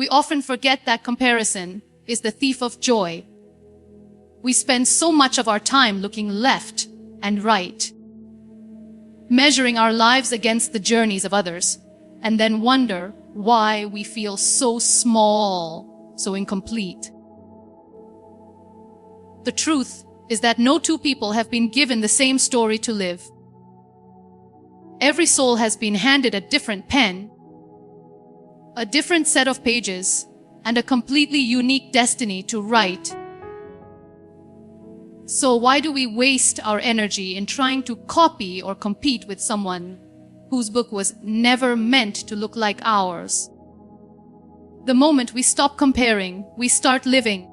We often forget that comparison is the thief of joy. We spend so much of our time looking left and right, measuring our lives against the journeys of others, and then wonder why we feel so small, so incomplete. The truth is that no two people have been given the same story to live. Every soul has been handed a different pen, a different set of pages, and a completely unique destiny to write. So why do we waste our energy in trying to copy or compete with someone whose book was never meant to look like ours? The moment we stop comparing, we start living.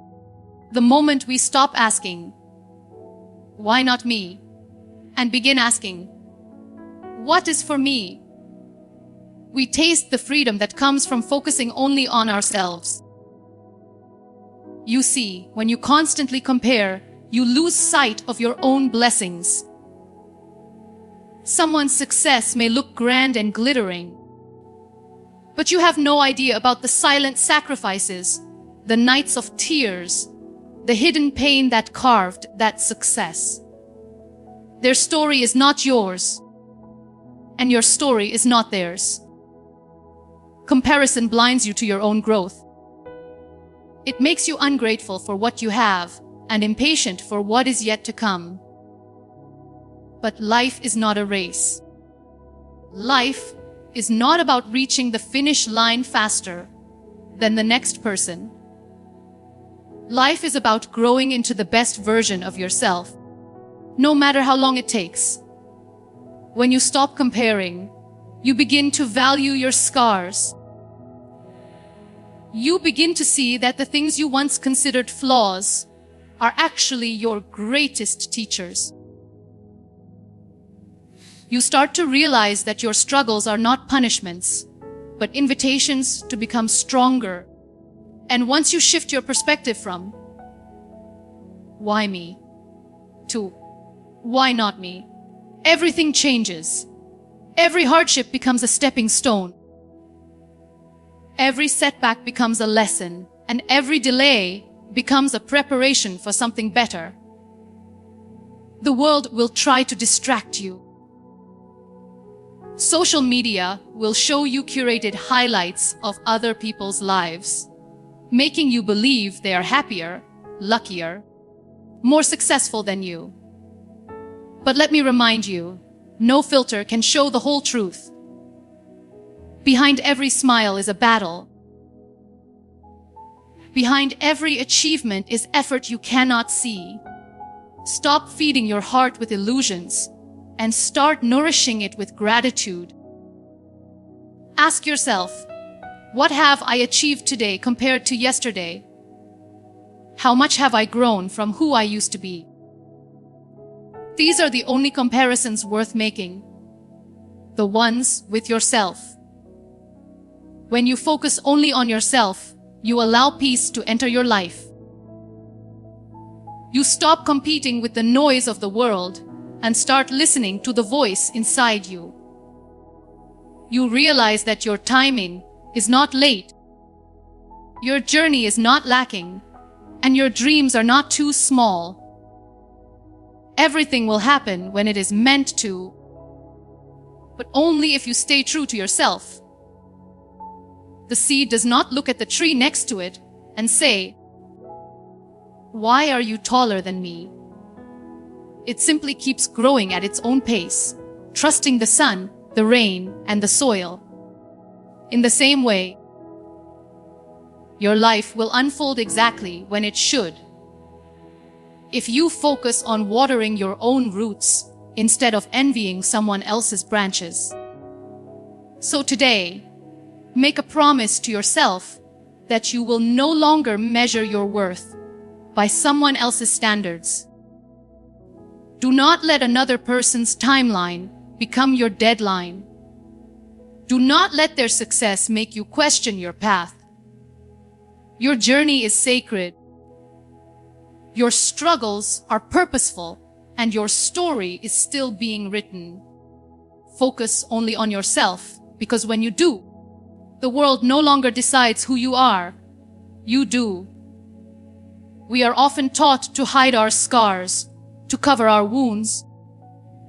The moment we stop asking, "Why not me?" and begin asking, "What is for me?" we taste the freedom that comes from focusing only on ourselves. You see, when you constantly compare, you lose sight of your own blessings. Someone's success may look grand and glittering, but you have no idea about the silent sacrifices, the nights of tears, the hidden pain that carved that success. Their story is not yours, and your story is not theirs. Comparison blinds you to your own growth. It makes you ungrateful for what you have and impatient for what is yet to come. But life is not a race. Life is not about reaching the finish line faster than the next person. Life is about growing into the best version of yourself, no matter how long it takes. When you stop comparing, you begin to value your scars. You begin to see that the things you once considered flaws are actually your greatest teachers. You start to realize that your struggles are not punishments, but invitations to become stronger. And once you shift your perspective from "Why me?" to "Why not me?" everything changes. Every hardship becomes a stepping stone. Every setback becomes a lesson, and every delay becomes a preparation for something better. The world will try to distract you. Social media will show you curated highlights of other people's lives, making you believe they are happier, luckier, more successful than you. But let me remind you, no filter can show the whole truth. Behind every smile is a battle. Behind every achievement is effort you cannot see. Stop feeding your heart with illusions and start nourishing it with gratitude. Ask yourself, what have I achieved today compared to yesterday? How much have I grown from who I used to be? These are the only comparisons worth making, the ones with yourself. When you focus only on yourself, you allow peace to enter your life. You stop competing with the noise of the world and start listening to the voice inside you. You realize that your timing is not late, your journey is not lacking, and your dreams are not too small. Everything will happen when it is meant to, but only if you stay true to yourself. The seed does not look at the tree next to it and say, "Why are you taller than me?" It simply keeps growing at its own pace, trusting the sun, the rain, and the soil. In the same way, your life will unfold exactly when it should. If you focus on watering your own roots instead of envying someone else's branches. So today, make a promise to yourself that you will no longer measure your worth by someone else's standards. Do not let another person's timeline become your deadline. Do not let their success make you question your path. Your journey is sacred. Your struggles are purposeful, and your story is still being written. Focus only on yourself, because when you do, The world no longer decides who you are. You do. We are often taught to hide our scars, to cover our wounds,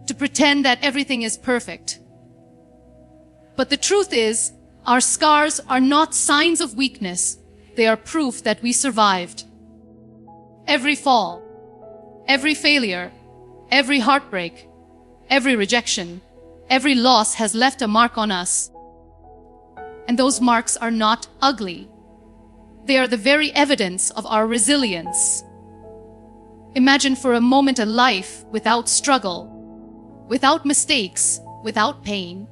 to pretend that everything is perfect. But the truth is, our scars are not signs of weakness. They are proof that we survived. Every fall, every failure, every heartbreak, every rejection, every loss has left a mark on us. And those marks are not ugly. They are the very evidence of our resilience. Imagine for a moment a life without struggle, without mistakes, without pain.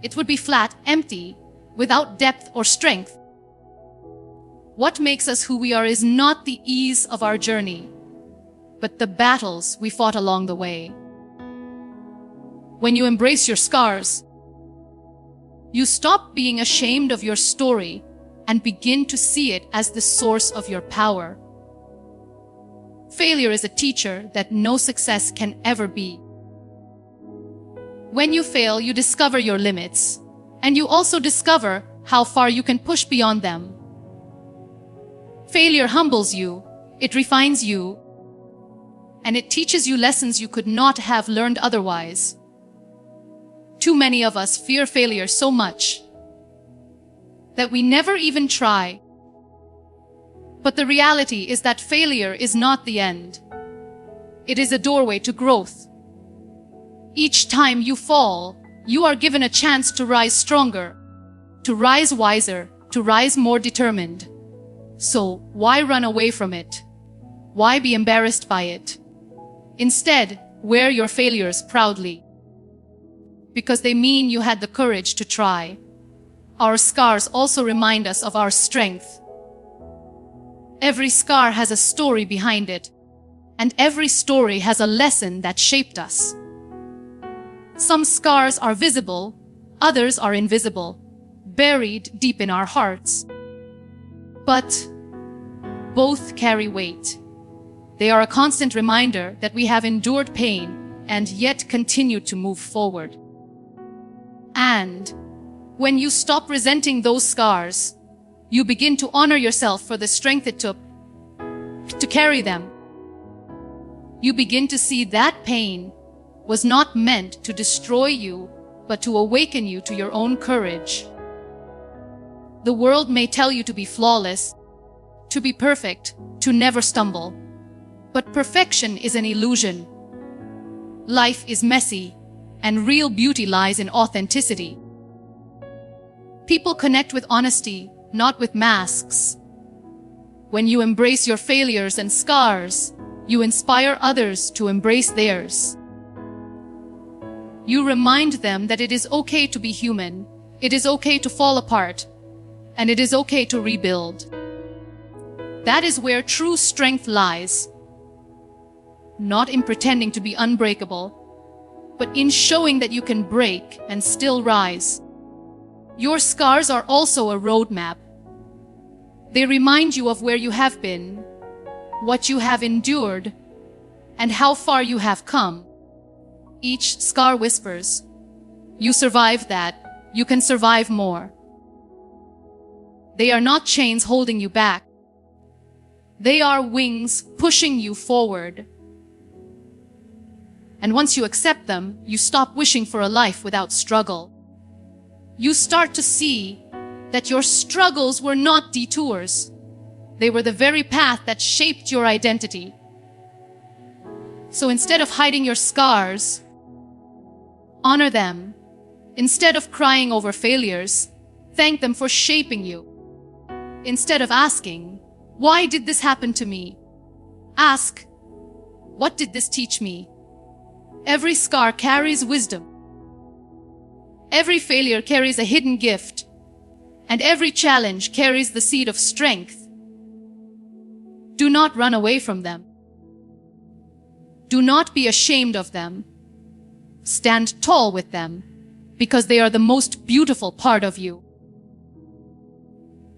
It would be flat, empty, without depth or strength. What makes us who we are is not the ease of our journey, but the battles we fought along the way. When you embrace your scars, you stop being ashamed of your story and begin to see it as the source of your power. Failure is a teacher that no success can ever be. When you fail, you discover your limits, and you also discover how far you can push beyond them. Failure humbles you, it refines you, and it teaches you lessons you could not have learned otherwise. Too many of us fear failure so much that we never even try. But the reality is that failure is not the end. It is a doorway to growth. Each time you fall, you are given a chance to rise stronger, to rise wiser, to rise more determined. So why run away from it? Why be embarrassed by it? Instead, wear your failures proudly, because they mean you had the courage to try. Our scars also remind us of our strength. Every scar has a story behind it, and every story has a lesson that shaped us. Some scars are visible, others are invisible, buried deep in our hearts. But both carry weight. They are a constant reminder that we have endured pain and yet continued to move forward. And when you stop resenting those scars, you begin to honor yourself for the strength it took to carry them. You begin to see that pain was not meant to destroy you, but to awaken you to your own courage. The world may tell you to be flawless, to be perfect, to never stumble. But perfection is an illusion. Life is messy, and real beauty lies in authenticity. People connect with honesty, not with masks. When you embrace your failures and scars, you inspire others to embrace theirs. You remind them that it is okay to be human, it is okay to fall apart, and it is okay to rebuild. That is where true strength lies. Not in pretending to be unbreakable, but in showing that you can break and still rise. Your scars are also a roadmap. They remind you of where you have been, what you have endured, and how far you have come. Each scar whispers, "You survived that, you can survive more." They are not chains holding you back. They are wings pushing you forward. And once you accept them, you stop wishing for a life without struggle. You start to see that your struggles were not detours. They were the very path that shaped your identity. So instead of hiding your scars, honor them. Instead of crying over failures, thank them for shaping you. Instead of asking, "Why did this happen to me?" ask, "What did this teach me?" Every scar carries wisdom. Every failure carries a hidden gift, and every challenge carries the seed of strength. Do not run away from them. Do not be ashamed of them. Stand tall with them, because they are the most beautiful part of you.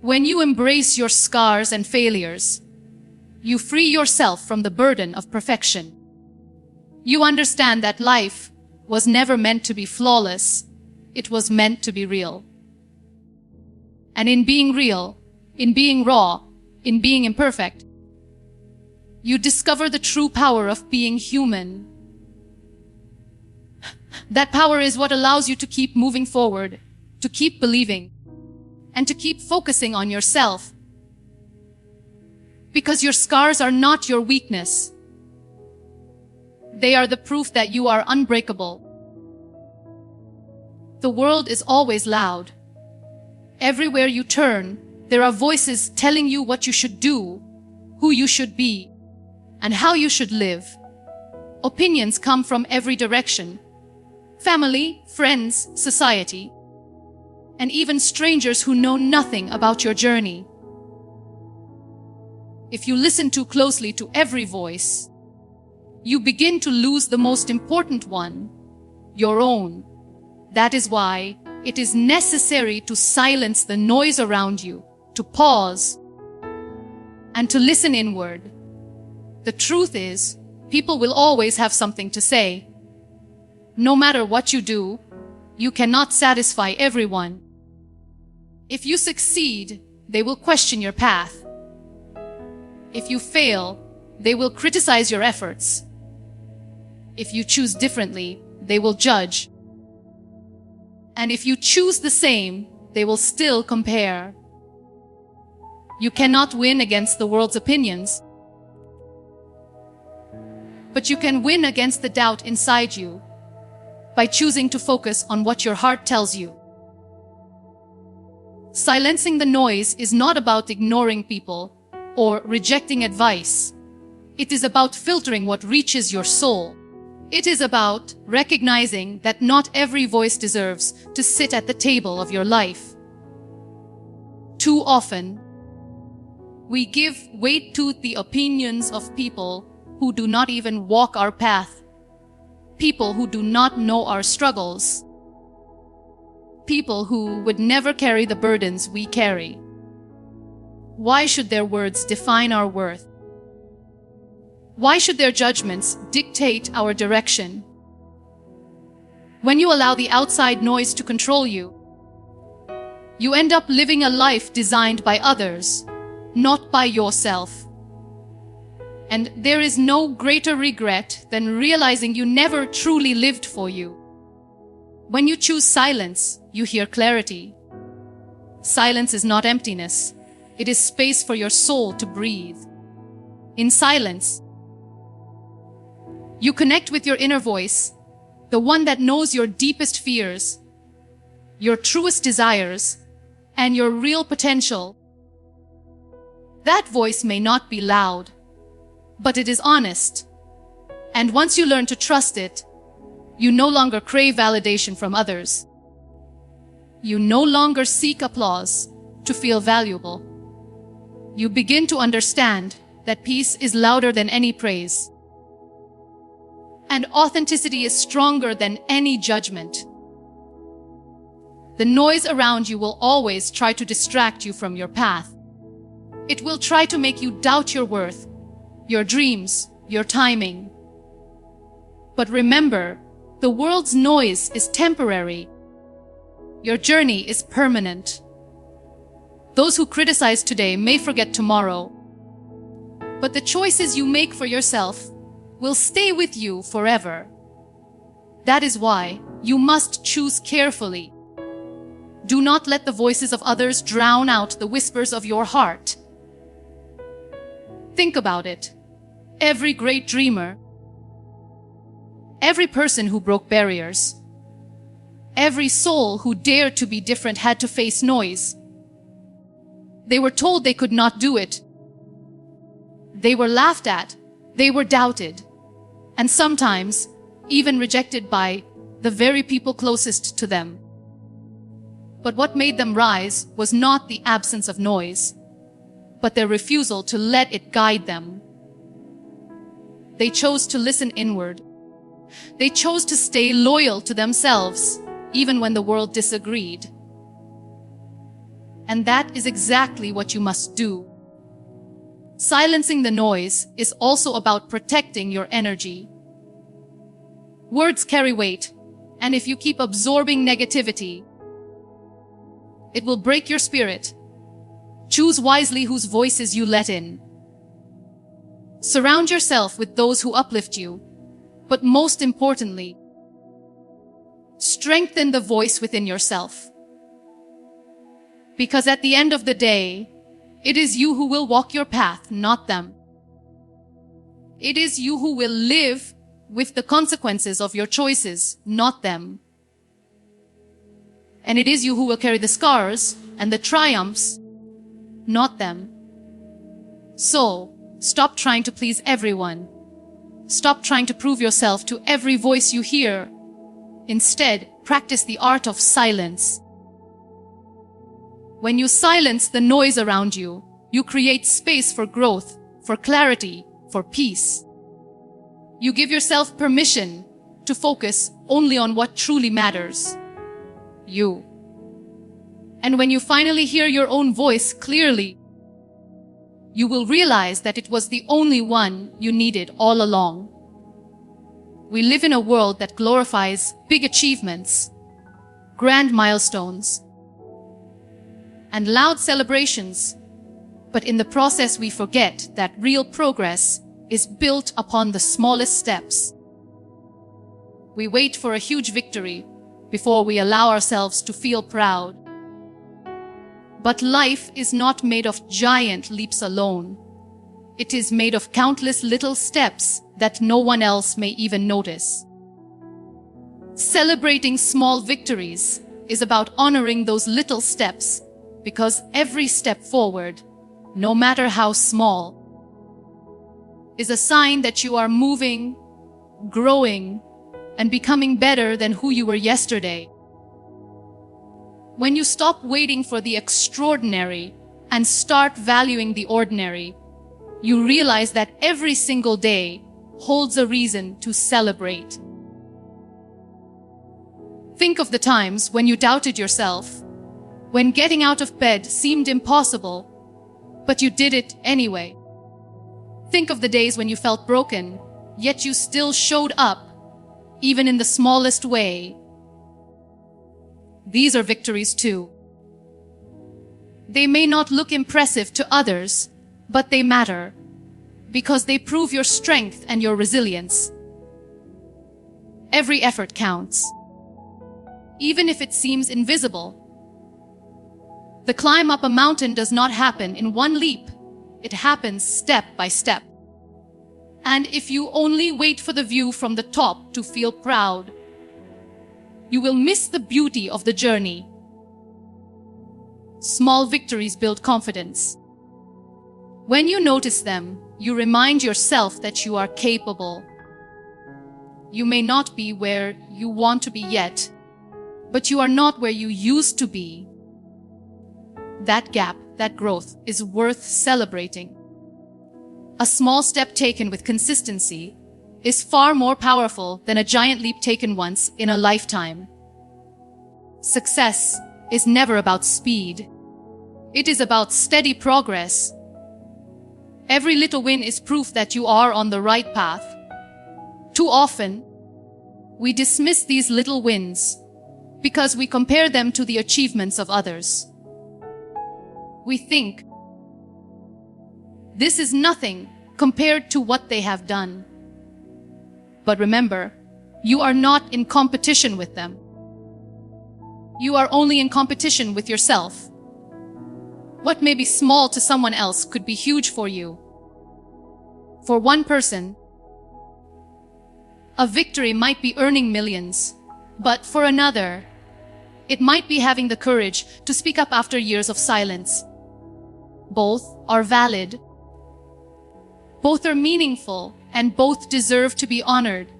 When you embrace your scars and failures, you free yourself from the burden of perfection. You understand that life was never meant to be flawless. It was meant to be real. And in being real, in being raw, in being imperfect, you discover the true power of being human. That power is what allows you to keep moving forward, to keep believing, and to keep focusing on yourself. Because your scars are not your weakness. They are the proof that you are unbreakable. The world is always loud. Everywhere you turn, there are voices telling you what you should do, who you should be, and how you should live. Opinions come from every direction. Family, friends, society, and even strangers who know nothing about your journey. If you listen too closely to every voice, you begin to lose the most important one, your own. That is why it is necessary to silence the noise around you, to pause, and to listen inward. The truth is, people will always have something to say. No matter what you do, you cannot satisfy everyone. If you succeed, they will question your path. If you fail, they will criticize your efforts. If you choose differently, they will judge. And if you choose the same, they will still compare. You cannot win against the world's opinions, but you can win against the doubt inside you by choosing to focus on what your heart tells you. Silencing the noise is not about ignoring people or rejecting advice. It is about filtering what reaches your soul. It is about recognizing that not every voice deserves to sit at the table of your life. Too often, we give weight to the opinions of people who do not even walk our path, people who do not know our struggles, people who would never carry the burdens we carry. Why should their words define our worth? Why should their judgments dictate our direction? When you allow the outside noise to control you, you end up living a life designed by others, not by yourself. And there is no greater regret than realizing you never truly lived for you. When you choose silence, you hear clarity. Silence is not emptiness. It is space for your soul to breathe. In silence, you connect with your inner voice, the one that knows your deepest fears, your truest desires, and your real potential. That voice may not be loud, but it is honest. And once you learn to trust it, you no longer crave validation from others. You no longer seek applause to feel valuable. You begin to understand that peace is louder than any praise. And authenticity is stronger than any judgment. The noise around you will always try to distract you from your path. It will try to make you doubt your worth, your dreams, your timing. But remember, the world's noise is temporary. Your journey is permanent. Those who criticize today may forget tomorrow, but the choices you make for yourself will stay with you forever. That is why you must choose carefully. Do not let the voices of others drown out the whispers of your heart. Think about it. Every great dreamer, every person who broke barriers, every soul who dared to be different had to face noise. They were told they could not do it. They were laughed at. They were doubted. And sometimes even rejected by the very people closest to them. But what made them rise was not the absence of noise, but their refusal to let it guide them. They chose to listen inward. They chose to stay loyal to themselves, even when the world disagreed. And that is exactly what you must do. Silencing the noise is also about protecting your energy. Words carry weight, and if you keep absorbing negativity, It will break your spirit. Choose wisely whose voices you let in. Surround yourself with those who uplift you, but most importantly, strengthen the voice within yourself. Because at the end of the day, it is you who will walk your path, not them. It is you who will live with the consequences of your choices, not them. And it is you who will carry the scars and the triumphs, not them. So, stop trying to please everyone. Stop trying to prove yourself to every voice you hear. Instead, practice the art of silence. When you silence the noise around you, you create space for growth, for clarity, for peace. You give yourself permission to focus only on what truly matters. You. And when you finally hear your own voice clearly, you will realize that it was the only one you needed all along. We live in a world that glorifies big achievements, grand milestones, and loud celebrations. But in the process, we forget that real progress is built upon the smallest steps. We wait for a huge victory before we allow ourselves to feel proud. But life is not made of giant leaps alone. It is made of countless little steps that no one else may even notice. Celebrating small victories is about honoring those little steps, because every step forward, no matter how small, is a sign that you are moving, growing, and becoming better than who you were yesterday. When you stop waiting for the extraordinary and start valuing the ordinary, you realize that every single day holds a reason to celebrate. Think of the times when you doubted yourself, when getting out of bed seemed impossible, but you did it anyway. Think of the days when you felt broken, yet you still showed up, even in the smallest way. These are victories too. They may not look impressive to others, but they matter, because they prove your strength and your resilience. Every effort counts, even if it seems invisible. The climb up a mountain does not happen in one leap. It happens step by step. And if you only wait for the view from the top to feel proud, you will miss the beauty of the journey. Small victories build confidence. When you notice them, you remind yourself that you are capable. You may not be where you want to be yet, but you are not where you used to be. That gap, that growth, is worth celebrating. A small step taken with consistency is far more powerful than a giant leap taken once in a lifetime. Success is never about speed. It is about steady progress. Every little win is proof that you are on the right path. Too often, we dismiss these little wins because we compare them to the achievements of others. We think, this is nothing compared to what they have done. But remember, you are not in competition with them. You are only in competition with yourself. What may be small to someone else could be huge for you. For one person, a victory might be earning millions, but for another, it might be having the courage to speak up after years of silence. Both are valid. Both are meaningful, and both deserve to be honored.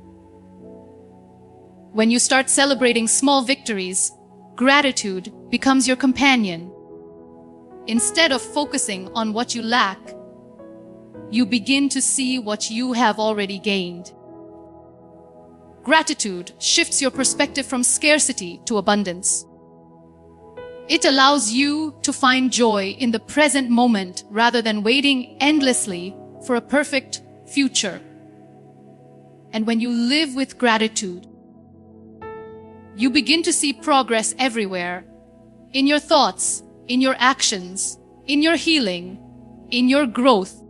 When you start celebrating small victories, gratitude becomes your companion. Instead of focusing on what you lack, you begin to see what you have already gained. Gratitude shifts your perspective from scarcity to abundance. It allows you to find joy in the present moment rather than waiting endlessly for a perfect future. And when you live with gratitude, you begin to see progress everywhere, in your thoughts, in your actions, in your healing, in your growth.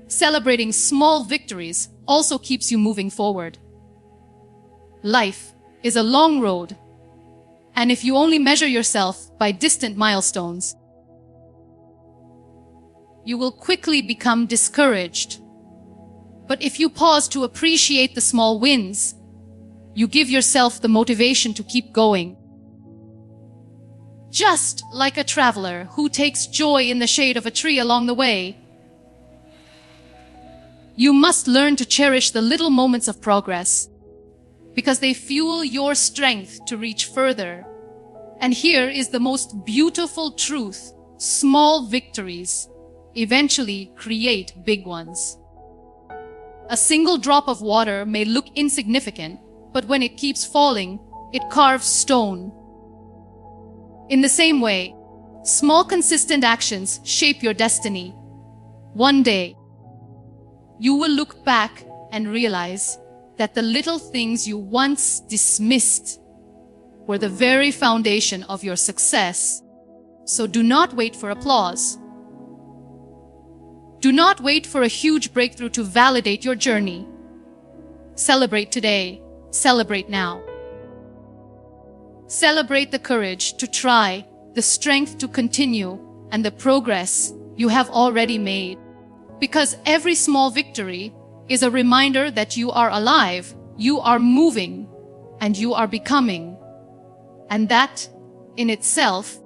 Celebrating small victories also keeps you moving forward. Life is a long road, and if you only measure yourself by distant milestones, you will quickly become discouraged. But if you pause to appreciate the small wins, you give yourself the motivation to keep going. Just like a traveler who takes joy in the shade of a tree along the way, you must learn to cherish the little moments of progress, because they fuel your strength to reach further. And here is the most beautiful truth: small victories eventually create big ones. A single drop of water may look insignificant, but when it keeps falling, it carves stone. In the same way, small consistent actions shape your destiny. One day, you will look back and realize that the little things you once dismissed were the very foundation of your success. So do not wait for applause. Do not wait for a huge breakthrough to validate your journey. Celebrate today. Celebrate now. Celebrate the courage to try, the strength to continue, and the progress you have already made. Because every small victory is a reminder that you are alive, you are moving, and you are becoming. And that, in itself,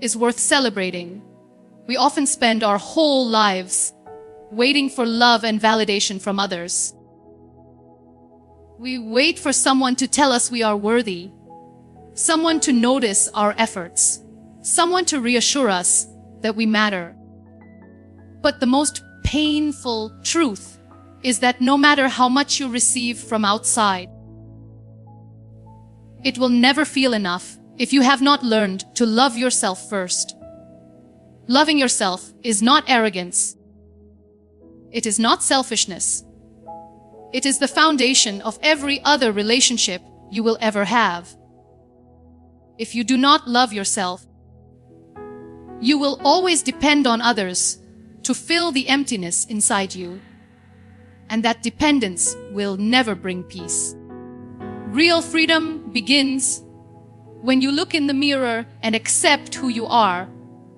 is worth celebrating. We often spend our whole lives waiting for love and validation from others. We wait for someone to tell us we are worthy, someone to notice our efforts, someone to reassure us that we matter. But the most painful truth is that no matter how much you receive from outside, it will never feel enough if you have not learned to love yourself first. Loving yourself is not arrogance. It is not selfishness. It is the foundation of every other relationship you will ever have. If you do not love yourself, you will always depend on others to fill the emptiness inside you, and that dependence will never bring peace. Real freedom begins when you look in the mirror and accept who you are,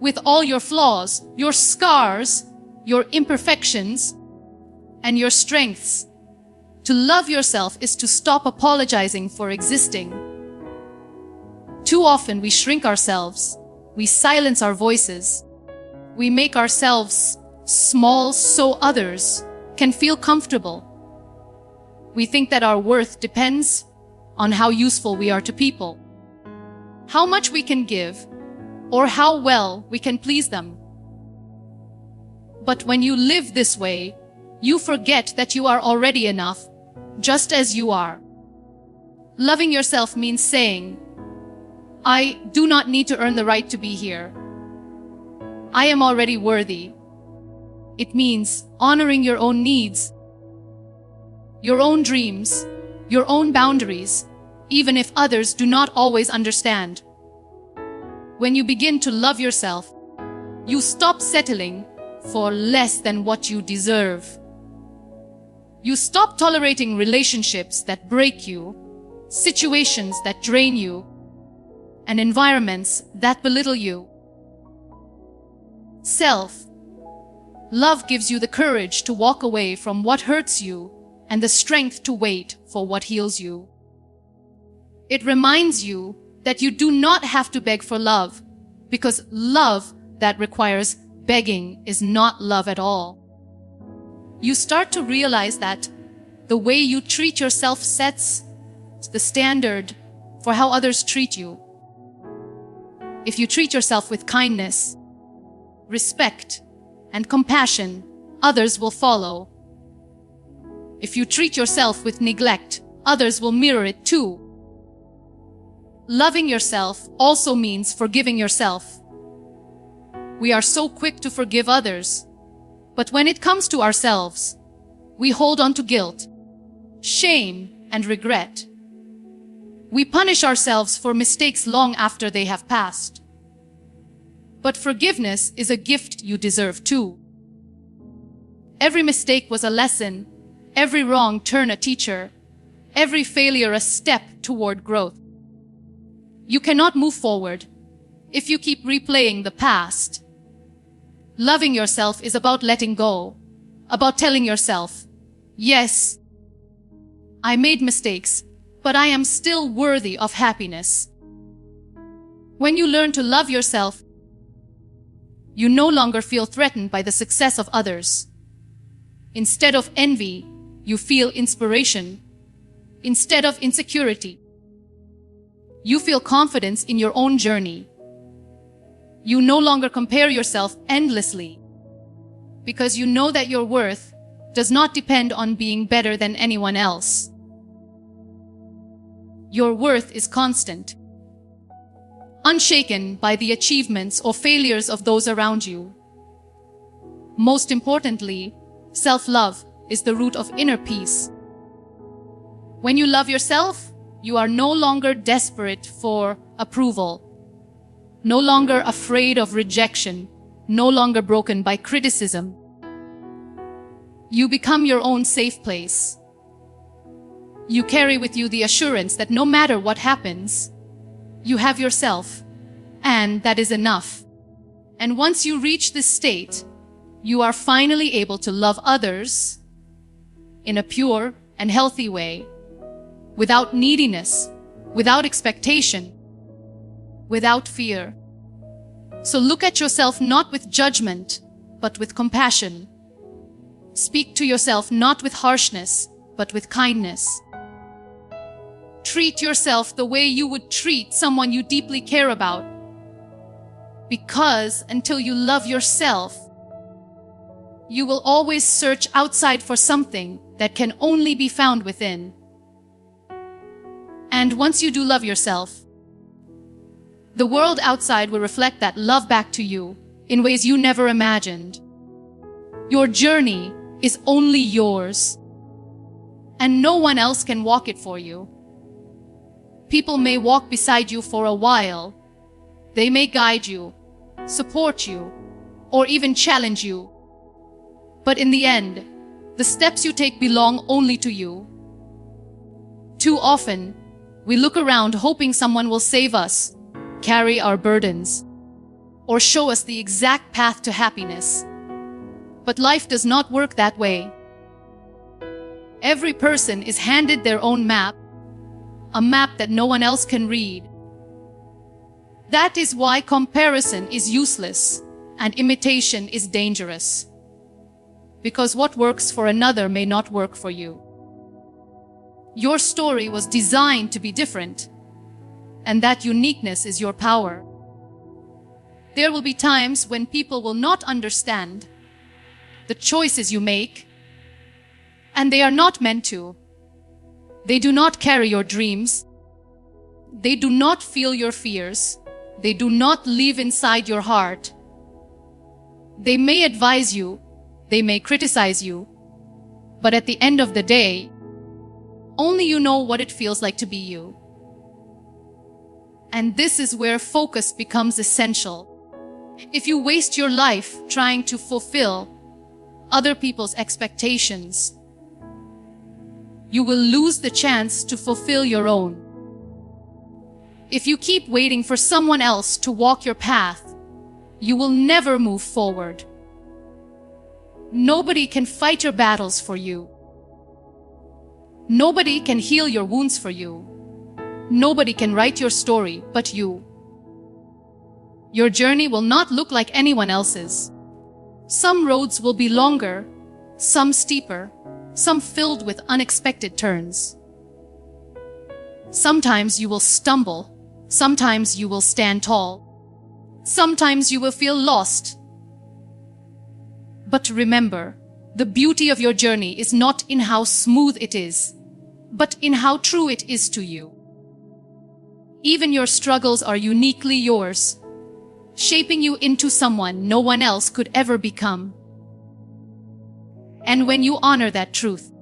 with all your flaws, your scars, your imperfections, and your strengths. To love yourself is to stop apologizing for existing. Too often we shrink ourselves, we silence our voices, we make ourselves small so others can feel comfortable. We think that our worth depends on how useful we are to people, how much we can give, or how well we can please them. But when you live this way, you forget that you are already enough, just as you are. Loving yourself means saying, I do not need to earn the right to be here. I am already worthy. It means honoring your own needs, your own dreams, your own boundaries, even if others do not always understand. When you begin to love yourself, you stop settling for less than what you deserve. You stop tolerating relationships that break you, situations that drain you, and environments that belittle you. Self-love gives you the courage to walk away from what hurts you and the strength to wait for what heals you. It reminds you that you do not have to beg for love, because love that requires begging is not love at all. You start to realize that the way you treat yourself sets the standard for how others treat you. If you treat yourself with kindness, respect, and compassion, others will follow. If you treat yourself with neglect, others will mirror it too. Loving yourself also means forgiving yourself. We are so quick to forgive others, but when it comes to ourselves, we hold on to guilt, shame, and regret. We punish ourselves for mistakes long after they have passed. But forgiveness is a gift you deserve too. Every mistake was a lesson, every wrong turn a teacher, every failure a step toward growth. You cannot move forward if you keep replaying the past. Loving yourself is about letting go, about telling yourself, yes, I made mistakes, but I am still worthy of happiness. When you learn to love yourself, you no longer feel threatened by the success of others. Instead of envy, you feel inspiration. Instead of insecurity, you feel confidence in your own journey. You no longer compare yourself endlessly, because you know that your worth does not depend on being better than anyone else. Your worth is constant, unshaken by the achievements or failures of those around you. Most importantly, self-love is the root of inner peace. When you love yourself, you are no longer desperate for approval, no longer afraid of rejection, no longer broken by criticism. You become your own safe place. You carry with you the assurance that no matter what happens, you have yourself, and that is enough. And once you reach this state, you are finally able to love others in a pure and healthy way, without neediness, without expectation, without fear. So look at yourself not with judgment, but with compassion. Speak to yourself not with harshness, but with kindness. Treat yourself the way you would treat someone you deeply care about. Because until you love yourself, you will always search outside for something that can only be found within. And once you do love yourself, the world outside will reflect that love back to you in ways you never imagined. Your journey is only yours, and no one else can walk it for you. People may walk beside you for a while. They may guide you, support you, or even challenge you. But in the end, the steps you take belong only to you. Too often, we look around hoping someone will save us, carry our burdens, or show us the exact path to happiness. But life does not work that way. Every person is handed their own map, a map that no one else can read. That is why comparison is useless and imitation is dangerous. Because what works for another may not work for you. Your story was designed to be different, and that uniqueness is your power. There will be times when people will not understand the choices you make, and they are not meant to. They do not carry your dreams. They do not feel your fears. They do not live inside your heart. They may advise you, they may criticize you, but at the end of the day, only you know what it feels like to be you. And this is where focus becomes essential. If you waste your life trying to fulfill other people's expectations, you will lose the chance to fulfill your own. If you keep waiting for someone else to walk your path, you will never move forward. Nobody can fight your battles for you. Nobody can heal your wounds for you. Nobody can write your story but you. Your journey will not look like anyone else's. Some roads will be longer, some steeper, some filled with unexpected turns. Sometimes you will stumble, sometimes you will stand tall, sometimes you will feel lost. But remember, the beauty of your journey is not in how smooth it is, but in how true it is to you. Even your struggles are uniquely yours, shaping you into someone no one else could ever become. And when you honor that truth,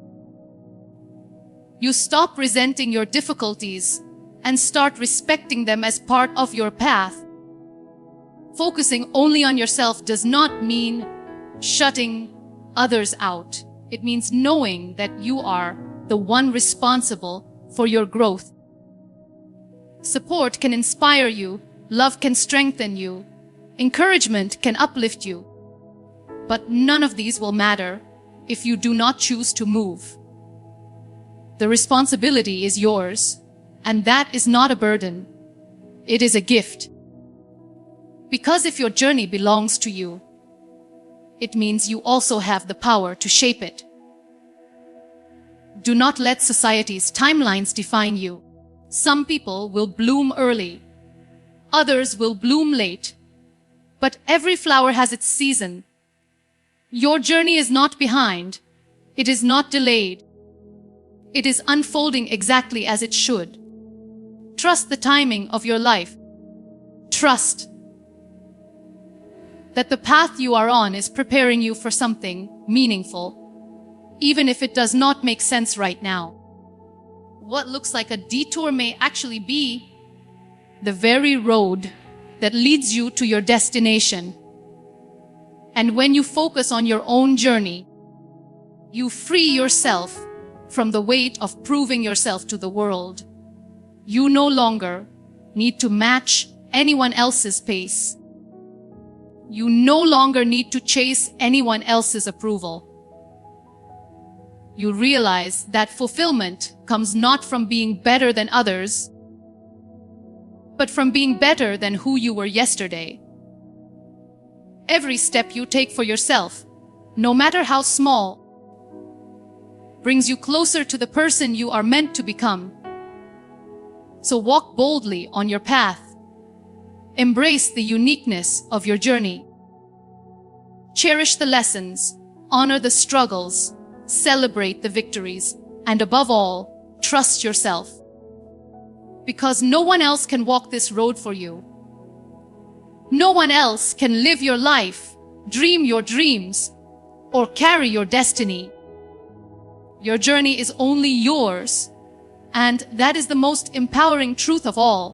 you stop resenting your difficulties and start respecting them as part of your path. Focusing only on yourself does not mean shutting others out. It means knowing that you are the one responsible for your growth. Support can inspire you, love can strengthen you, encouragement can uplift you. But none of these will matter if you do not choose to move. The responsibility is yours, and that is not a burden. It is a gift. Because if your journey belongs to you, it means you also have the power to shape it. Do not let society's timelines define you. Some people will bloom early, others will bloom late, but every flower has its season. Your journey is not behind, it is not delayed. It is unfolding exactly as it should. Trust the timing of your life. Trust that the path you are on is preparing you for something meaningful, even if it does not make sense right now. What looks like a detour may actually be the very road that leads you to your destination. And when you focus on your own journey, you free yourself from the weight of proving yourself to the world. You no longer need to match anyone else's pace. You no longer need to chase anyone else's approval. You realize that fulfillment comes not from being better than others, but from being better than who you were yesterday. Every step you take for yourself, no matter how small, brings you closer to the person you are meant to become. So walk boldly on your path. Embrace the uniqueness of your journey. Cherish the lessons, honor the struggles, celebrate the victories, and above all, trust yourself. Because no one else can walk this road for you. No one else can live your life, dream your dreams, or carry your destiny. Your journey is only yours, and that is the most empowering truth of all.